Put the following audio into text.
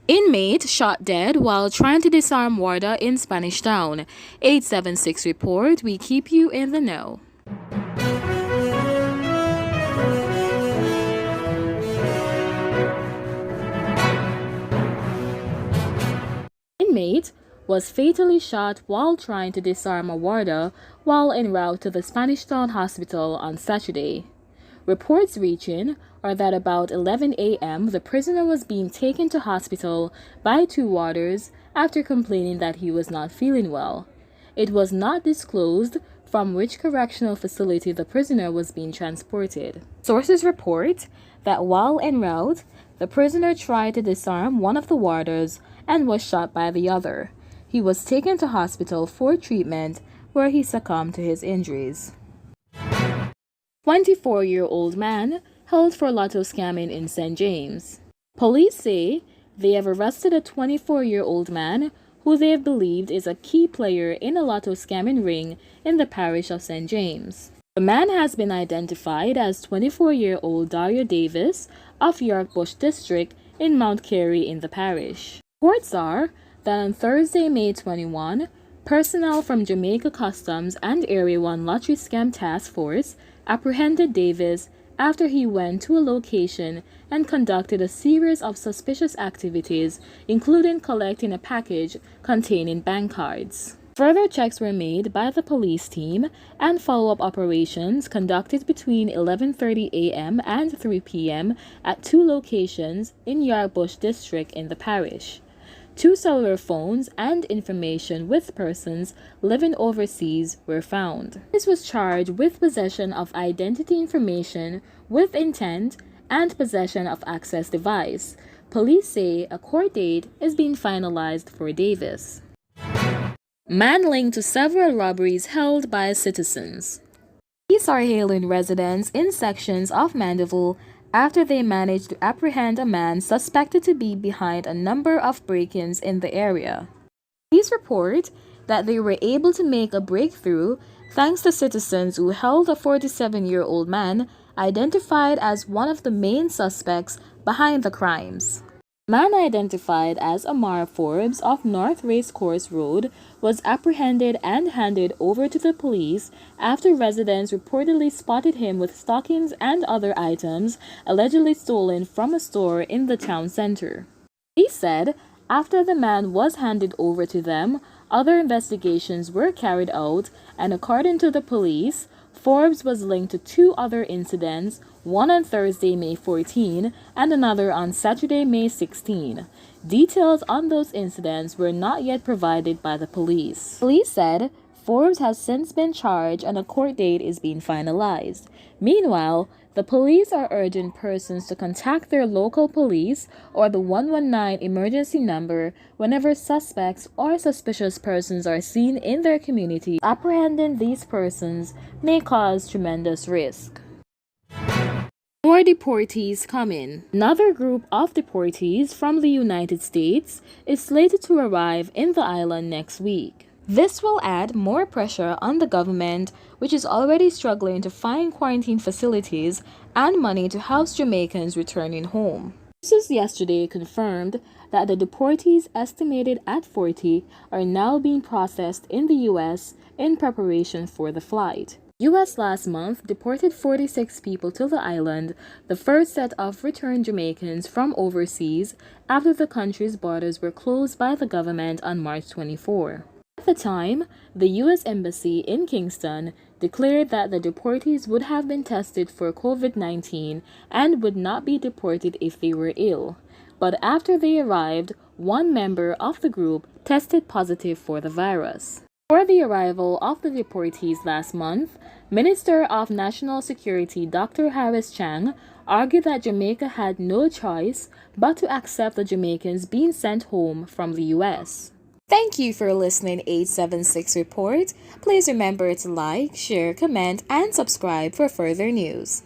Inmate shot dead while trying to disarm warder in Spanish Town. 876 report, we keep you in the know. Inmate was fatally shot while trying to disarm a warder while en route to the Spanish Town Hospital on Saturday. Reports reaching are that about 11 a.m. the prisoner was being taken to hospital by two warders after complaining that he was not feeling well. It was not disclosed from which correctional facility the prisoner was being transported. Sources report that while en route, the prisoner tried to disarm one of the warders and was shot by the other. He was taken to hospital for treatment where he succumbed to his injuries. 24-year-old man held for lotto scamming in St. James. Police say they have arrested a 24-year-old man who they have believed is a key player in a lotto scamming ring in the parish of St. James. The man has been identified as 24-year-old Dario Davis of York Bush District in Mount Carey in the parish. Reports are that on Thursday, May 21, personnel from Jamaica Customs and Area 1 Lottery Scam Task Force apprehended Davis after he went to a location and conducted a series of suspicious activities, including collecting a package containing bank cards. Further checks were made by the police team and follow-up operations conducted between 11:30 a.m. and 3 p.m. at two locations in York Bush District in the parish. Two cellular phones and information with persons living overseas were found. This was charged with possession of identity information with intent and possession of access device. Police say a court date is being finalized for Davis. Man linked to several robberies held by citizens. Police are hailing residents in sections of Mandeville after they managed to apprehend a man suspected to be behind a number of break-ins in the area. Police report that they were able to make a breakthrough thanks to citizens who held a 47-year-old man identified as one of the main suspects behind the crimes. The man identified as Amar Forbes of North Racecourse Road was apprehended and handed over to the police after residents reportedly spotted him with stockings and other items allegedly stolen from a store in the town center. Police said after the man was handed over to them, other investigations were carried out, and according to the police, Forbes was linked to two other incidents, one on Thursday, May 14, and another on Saturday, May 16. Details on those incidents were not yet provided by the police. Police said Forbes has since been charged and a court date is being finalized. Meanwhile, the police are urging persons to contact their local police or the 119 emergency number whenever suspects or suspicious persons are seen in their community. Apprehending these persons may cause tremendous risk. More deportees coming. Another group of deportees from the United States is slated to arrive in the island next week. This will add more pressure on the government, which is already struggling to find quarantine facilities and money to house Jamaicans returning home. Sources yesterday confirmed that the deportees, estimated at 40, are now being processed in the U.S. in preparation for the flight. U.S. last month deported 46 people to the island, the first set of returned Jamaicans from overseas after the country's borders were closed by the government on March 24. At the time, the U.S. Embassy in Kingston declared that the deportees would have been tested for COVID-19 and would not be deported if they were ill. But after they arrived, one member of the group tested positive for the virus. Before the arrival of the deportees last month, Minister of National Security Dr. Harris Chang argued that Jamaica had no choice but to accept the Jamaicans being sent home from the U.S. Thank you for listening 876 Report. Please remember to like, share, comment, and subscribe for further news.